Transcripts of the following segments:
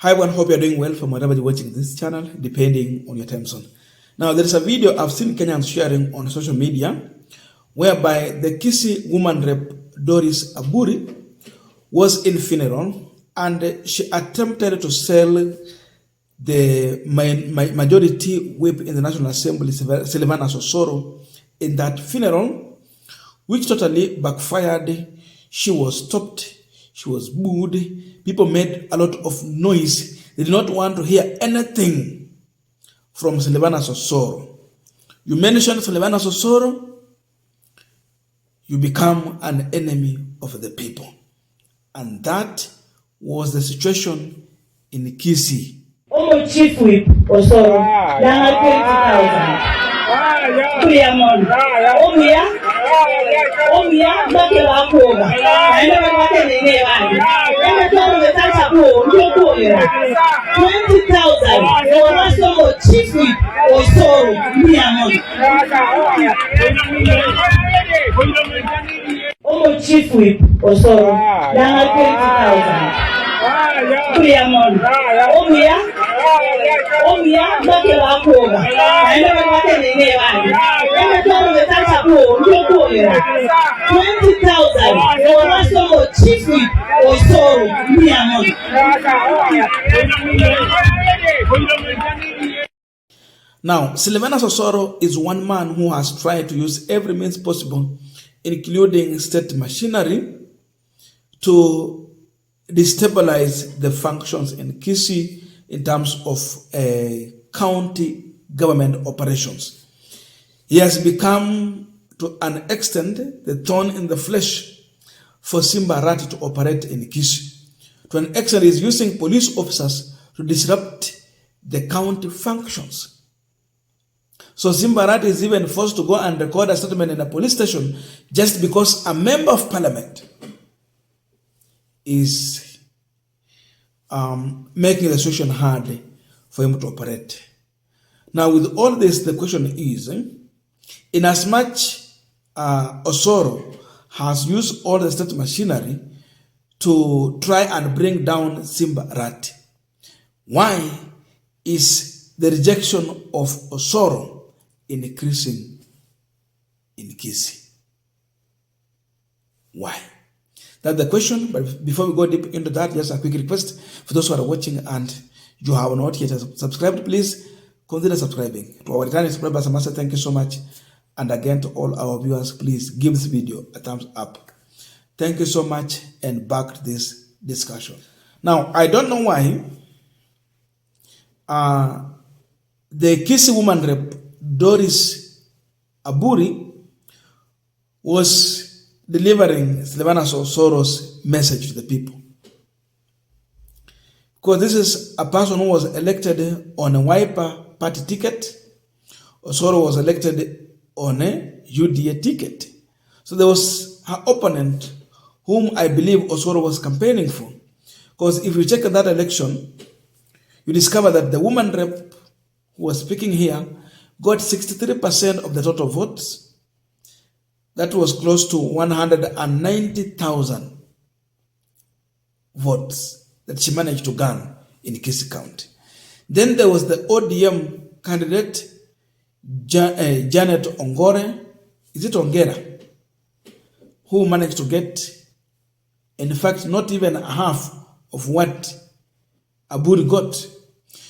Hi everyone, hope you're doing well from wherever you're watching this channel, depending on your time zone. Now, there is a video I've seen Kenyans sharing on social media whereby the Kisii woman rep Doris Aburi was in funeral and she attempted to sell the majority whip in the National Assembly, Sylvana Osoro, in that funeral, which totally backfired. She was stopped, she was booed. People made a lot of noise. They did not want to hear anything from Sylvana Osoro. You mention Sylvana Osoro, you become an enemy of the people. And that was the situation in Kisii. Chief Whip Osoro, Dana 20,000. Omia, Baki Wako, I never got any name. And I told the Tachapo, 20,000. There was also Chief Whip Osoro, Chief Whip Osoro, Dana 20,000. Omia, Baki Wako, I never got any name. And I told the Tachapo, 20,000. There was also Chief Whip Osoro, Now, Sylvana Osoro is one man who has tried to use every means possible, including state machinery, to destabilize the functions in Kisii in terms of county government operations. He has become, to an extent, the thorn in the flesh for Simba Arati to operate in Kisii. To an extent, he is using police officers to disrupt the county functions. So Simba Arati is even forced to go and record a statement in a police station just because a member of parliament is making the situation hard for him to operate. Now, with all this, the question is, in as much Osoro has used all the state machinery to try and bring down Simba Arati, why is the rejection of Osoro increasing in Kisii? Why? That's the question. But before we go deep into that, just a quick request for those who are watching and you have not yet subscribed, please consider subscribing. To our returning subscribers, I must say thank you so much. And again, to all our viewers, please give this video a thumbs up. Thank you so much, and back to this discussion. Now, I don't know why the Kisii woman rep Doris Aburi was delivering Sylvana Osoro's message to the people. Because this is a person who was elected on a Wiper party ticket. Osoro was elected on a UDA ticket. So there was her opponent whom I believe Osoro was campaigning for. Because if you check that election, you discover that the woman rep who was speaking here got 63% of the total votes. That was close to 190,000 votes that she managed to gain in Kisii County. Then there was the ODM candidate, Janet Ongore, is it Ongera, who managed to get, in fact, not even half of what Aburi got.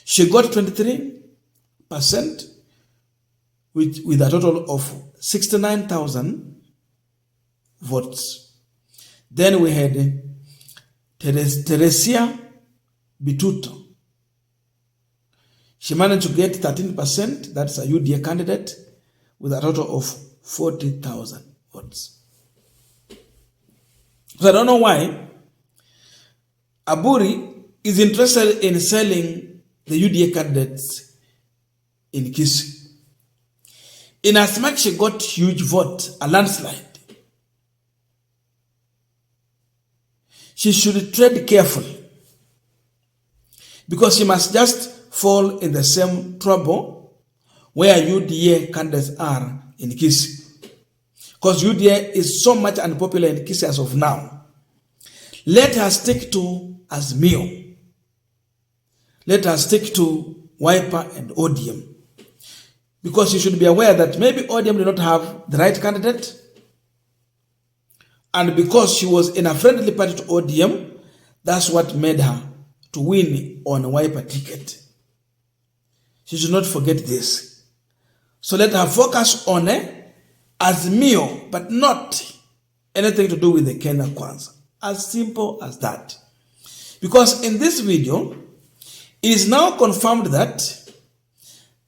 She got 23% with a total of 69,000 votes. Then we had Teresia Bituto. She managed to get 13%, that's a UDA candidate, with a total of 40,000 votes. So I don't know why Aburi is interested in selling the UDA candidates in Kisii. In as much she got huge vote, a landslide, she should tread carefully, because she must just fall in the same trouble where UDA candidates are in Kisii. Because UDA is so much unpopular in Kisii as of now. Let her stick to Azimio. let us stick to Wiper and ODM. Because you should be aware that maybe ODM did not have the right candidate, and because she was in a friendly party to ODM, that's what made her to win on a Wiper ticket. She should not forget this. So let her focus on Azimio, but not anything to do with the Kenya Kwanza. As simple as that. Because in this video, it is now confirmed that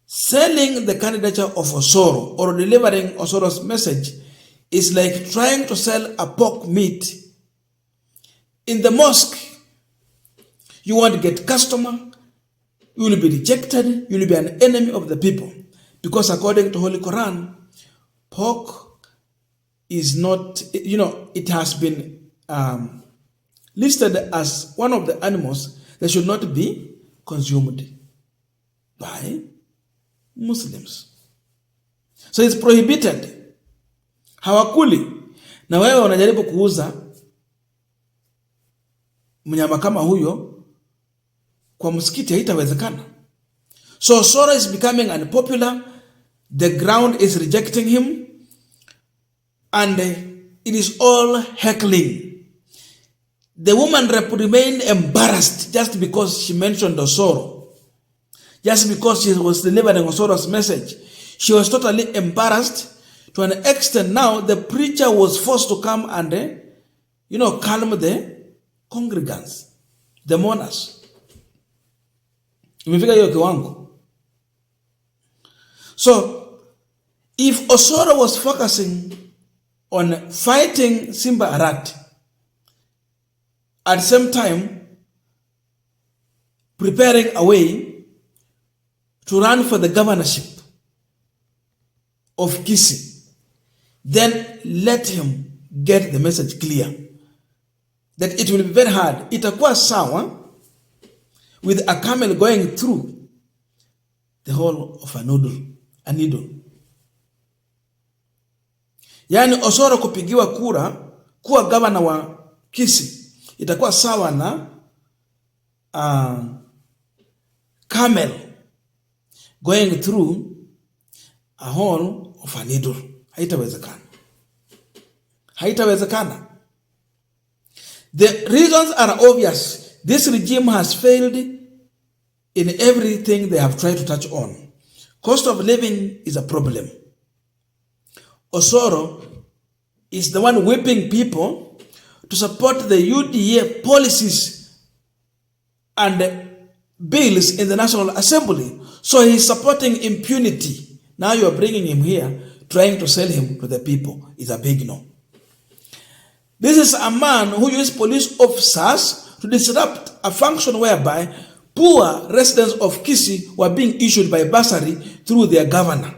selling the candidature of Osoro or delivering Osoro's message is like trying to sell a pork meat in the mosque. You won't get customer, you will be rejected, you will be an enemy of the people. Because according to Holy Quran, pork is not, it has been listed as one of the animals that should not be consumed by Muslims. So it's prohibited. Hawakuli. Na wewe unajaribu kuuza mnyama kama huyo kwa msikiti, haitawezekana. So Osoro is becoming unpopular. The ground is rejecting him. And it is all heckling. The woman rep remained embarrassed just because she mentioned Osoro. Just because she was delivering Osoro's message. She was totally embarrassed to an extent now the preacher was forced to come and, calm the congregants, the mourners. Imefika hiyo kiwango. So, if Osoro was focusing on fighting Simba Arat, at the same time preparing a way to run for the governorship of Kisii, then let him get the message clear that it will be very hard. Itakuwa sawa with a camel going through the hole of a needle. Yani Osoro kupigiwa kura kuwa governor wa Kisii itakuwa sawa na camel going through a hole of a needle. Haitawezekana. The reasons are obvious. This regime has failed in everything they have tried to touch on. Cost of living is a problem. Osoro is the one whipping people to support the UDA policies and bills in the National Assembly. So he is supporting impunity. Now you are bringing him here, trying to sell him to the people. Is a big no. This is a man who used police officers to disrupt a function whereby poor residents of Kisii were being issued by bursary through their governor.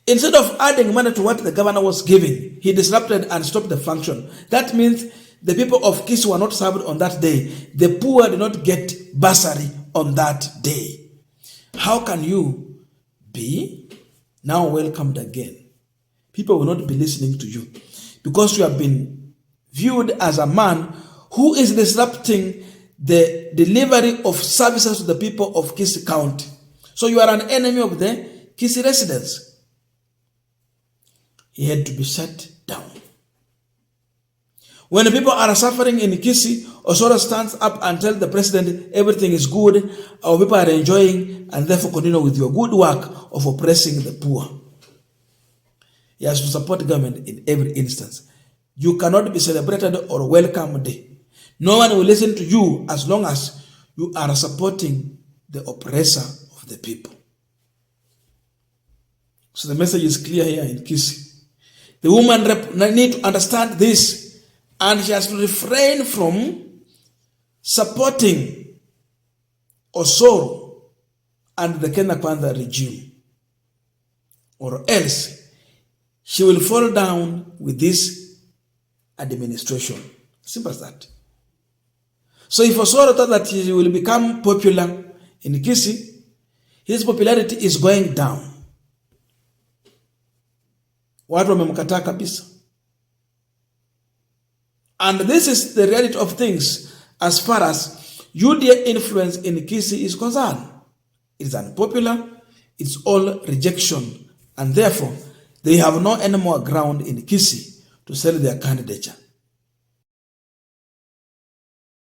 Instead of adding money to what the governor was giving, he disrupted and stopped the function. That means the people of Kisii were not served on that day. The poor did not get bursary on that day. How can you be now welcomed again? People will not be listening to you because you have been viewed as a man who is disrupting the delivery of services to the people of Kisii County. So you are an enemy of the Kisii residents. He had to be shut down. When the people are suffering in Kisii, Osoro stands up and tells the president everything is good, our people are enjoying, and therefore continue with your good work of oppressing the poor. He has to support government in every instance. You cannot be celebrated or welcomed. No one will listen to you as long as you are supporting the oppressor of the people. So the message is clear here in Kisii. The woman need to understand this, and she has to refrain from supporting Osoro and the Kenya Kwanza regime, or else she will fall down with this administration. Simple as that. So if Osoro thought that he will become popular in Kisii, his popularity is going down. Watu wamemkataa kabisa. And this is the reality of things as far as UDA influence in Kisii is concerned. It is unpopular, it's all rejection, and therefore they have no any more ground in Kisii to sell their candidature.